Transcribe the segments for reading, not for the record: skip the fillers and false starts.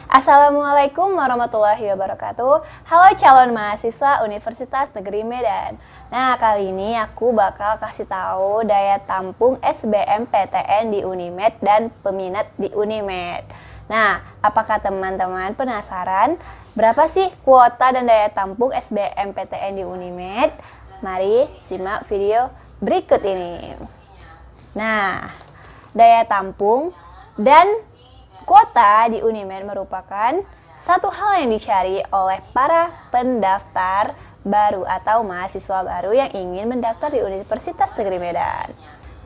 Assalamualaikum warahmatullahi wabarakatuh. Halo calon mahasiswa Universitas Negeri Medan. Nah, kali ini aku bakal kasih tahu daya tampung SBMPTN di Unimed dan peminat di Unimed. Nah, apakah teman-teman penasaran berapa sih kuota dan daya tampung SBMPTN di Unimed? Mari simak video berikut ini. Nah, daya tampung dan kuota di Unimed merupakan satu hal yang dicari oleh para pendaftar baru atau mahasiswa baru yang ingin mendaftar di Universitas Negeri Medan.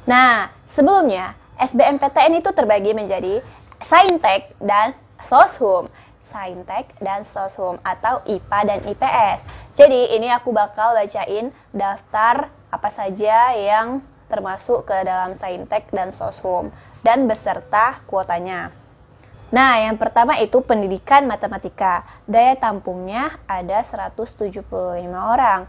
Nah, sebelumnya SBMPTN itu terbagi menjadi Saintek dan Soshum. Saintek dan Soshum atau IPA dan IPS. Jadi ini aku bakal bacain daftar apa saja yang termasuk ke dalam Saintek dan Soshum dan beserta kuotanya. Nah, yang pertama itu pendidikan matematika. Daya tampungnya ada 175 orang.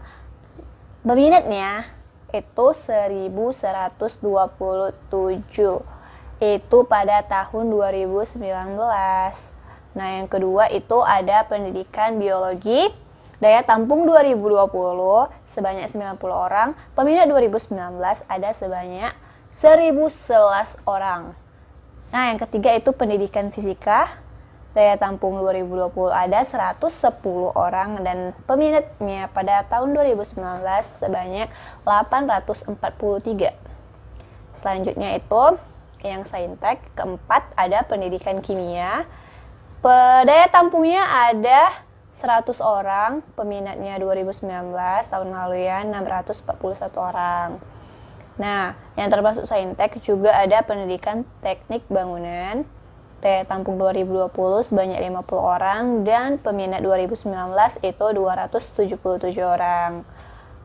Peminatnya itu 1127. Itu pada tahun 2019. Nah, yang kedua itu ada pendidikan biologi. Daya tampung 2020 sebanyak 90 orang. Peminat 2019 ada sebanyak 1011 orang. Nah, yang ketiga itu pendidikan fisika. Daya tampung 2020 ada 110 orang dan peminatnya pada tahun 2019 sebanyak 843. Selanjutnya itu yang Saintek. Keempat ada pendidikan kimia. Daya tampungnya ada 100 orang, peminatnya 2019 tahun lalu ya 641 orang. Nah, yang termasuk Saintek juga ada pendidikan teknik bangunan. Daya tampung 2020 sebanyak 50 orang dan peminat 2019 itu 277 orang.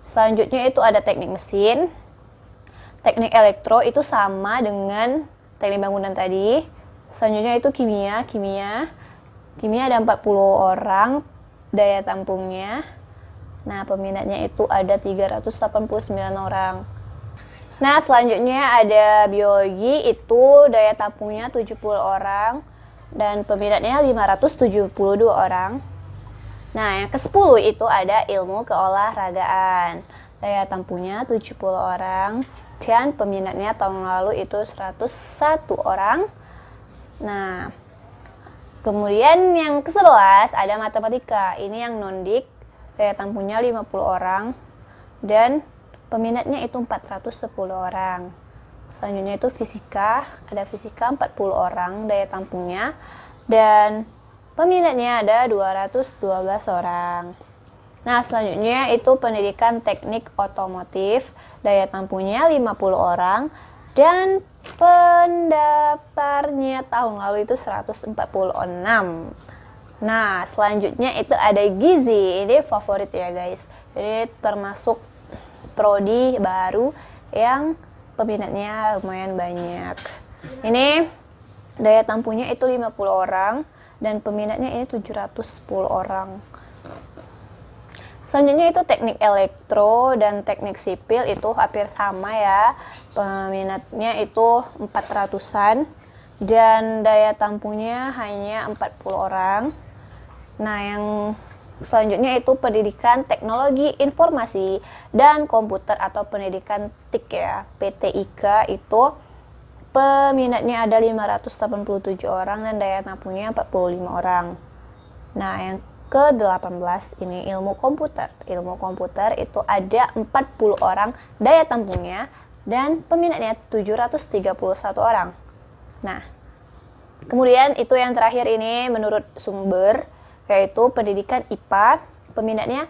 Selanjutnya itu ada teknik mesin. Teknik elektro itu sama dengan teknik bangunan tadi. Selanjutnya itu kimia. Kimia ada 40 orang daya tampungnya. Nah, peminatnya itu ada 389 orang. Nah, selanjutnya ada biologi, itu daya tampungnya 70 orang dan peminatnya 572 orang. Nah, yang ke-10 itu ada ilmu keolahragaan. Daya tampungnya 70 orang dan peminatnya tahun lalu itu 101 orang. Nah, kemudian yang ke-11 ada matematika. Ini yang non-dik, daya tampungnya 50 orang dan peminatnya itu 410 orang. Selanjutnya itu fisika, ada fisika 40 orang daya tampungnya dan peminatnya ada 212 orang. Nah, selanjutnya itu pendidikan teknik otomotif, daya tampungnya 50 orang dan pendaftarnya tahun lalu itu 146. Nah, selanjutnya itu ada gizi. Ini favorit ya guys. Jadi termasuk prodi baru yang peminatnya lumayan banyak. Ini daya tampungnya itu 50 orang dan peminatnya ini 710 orang. Selanjutnya itu teknik elektro dan teknik sipil itu hampir sama ya. Peminatnya itu 400-an dan daya tampungnya hanya 40 orang. Nah, yang selanjutnya itu pendidikan teknologi informasi dan komputer atau pendidikan TIK ya, PTIK itu peminatnya ada 587 orang dan daya tampungnya 45 orang. Nah, yang ke-18 ini ilmu komputer. Ilmu komputer itu ada 40 orang daya tampungnya dan peminatnya 731 orang. Nah, kemudian itu yang terakhir ini menurut sumber yaitu pendidikan IPA, peminatnya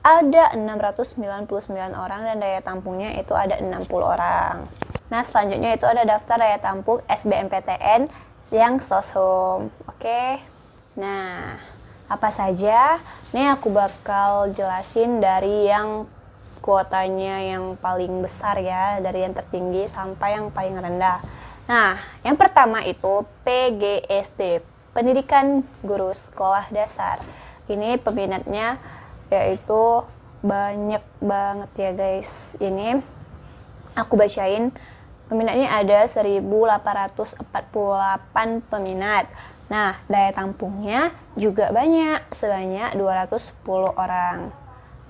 ada 699 orang dan daya tampungnya itu ada 60 orang. Nah, selanjutnya itu ada daftar daya tampung SBMPTN yang Soshum. Oke. Nah, apa saja? Ini aku bakal jelasin dari yang kuotanya yang paling besar ya, dari yang tertinggi sampai yang paling rendah. Nah, yang pertama itu PGSD, Pendidikan Guru Sekolah Dasar. Ini peminatnya yaitu banyak banget ya guys. Ini aku bacain. Peminatnya ada 1848 peminat. Nah, daya tampungnya juga banyak, sebanyak 210 orang.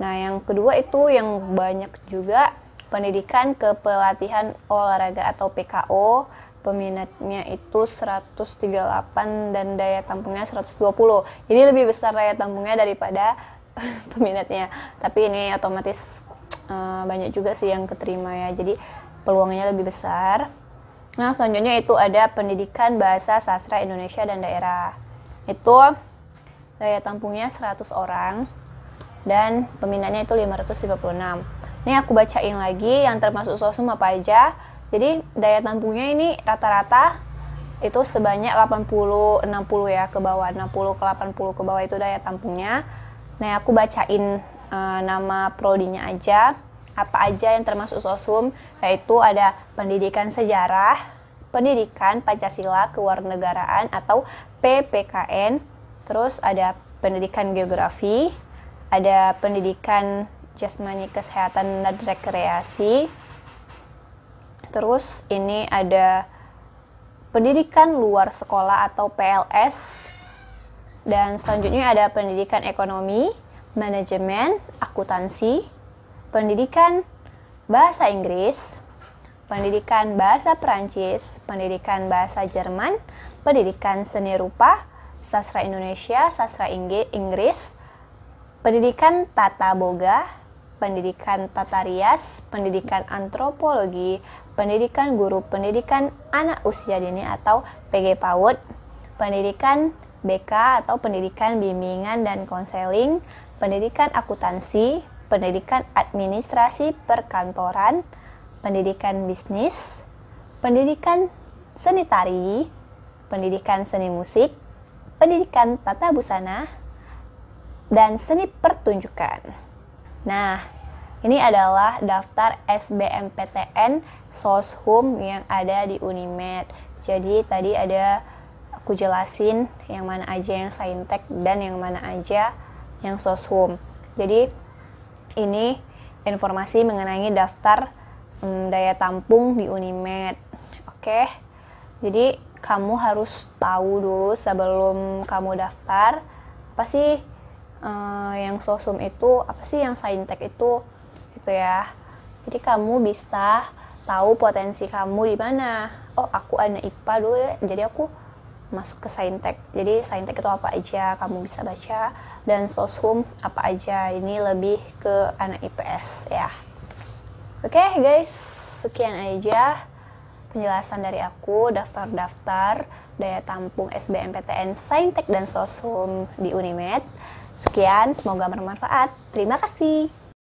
Nah, yang kedua itu yang banyak juga pendidikan kepelatihan olahraga atau PKO. Peminatnya itu 138 dan daya tampungnya 120. Ini lebih besar daya tampungnya daripada peminatnya. Tapi ini otomatis banyak juga sih yang keterima ya. Jadi peluangnya lebih besar. Nah, selanjutnya itu ada pendidikan bahasa sastra Indonesia dan daerah. Itu daya tampungnya 100 orang dan peminatnya itu 556. Ini aku bacain lagi yang termasuk sosum apa aja. Jadi daya tampungnya ini rata-rata itu sebanyak 80-60 ya ke bawah, 60 ke 80 ke bawah itu daya tampungnya. Nah, aku bacain nama prodinya aja. Apa aja yang termasuk sosum, yaitu ada pendidikan sejarah, pendidikan Pancasila kewarganegaraan atau PPKN, terus ada pendidikan geografi, ada pendidikan jasmani kesehatan dan rekreasi, terus ini ada pendidikan luar sekolah atau PLS, dan selanjutnya ada pendidikan ekonomi, manajemen, akuntansi, pendidikan bahasa Inggris, pendidikan bahasa Perancis, pendidikan bahasa Jerman, pendidikan seni rupa, sastra Indonesia, sastra Inggris, pendidikan tata boga, pendidikan tata rias, pendidikan antropologi, pendidikan guru pendidikan anak usia dini atau PG PAUD, pendidikan BK atau pendidikan bimbingan dan konseling, pendidikan akuntansi, pendidikan administrasi perkantoran, pendidikan bisnis, pendidikan seni tari, pendidikan seni musik, pendidikan tata busana, dan seni pertunjukan. Nah, ini adalah daftar SBMPTN Soshum yang ada di Unimed. Jadi tadi ada aku jelasin yang mana aja yang saintek dan yang mana aja yang Soshum. Jadi ini informasi mengenai daftar daya tampung di Unimed. Oke. Jadi kamu harus tahu dulu sebelum kamu daftar apa sih yang Soshum itu, apa sih yang saintek itu gitu ya. Jadi kamu bisa tahu potensi kamu di mana. Oh, aku anak IPA dulu ya. Jadi aku masuk ke saintek. Jadi saintek itu apa aja kamu bisa baca, dan Soshum apa aja, ini lebih ke anak IPS ya. Oke guys, sekian aja penjelasan dari aku daftar-daftar daya tampung SBMPTN Saintek dan Soshum di Unimed. Sekian, semoga bermanfaat. Terima kasih.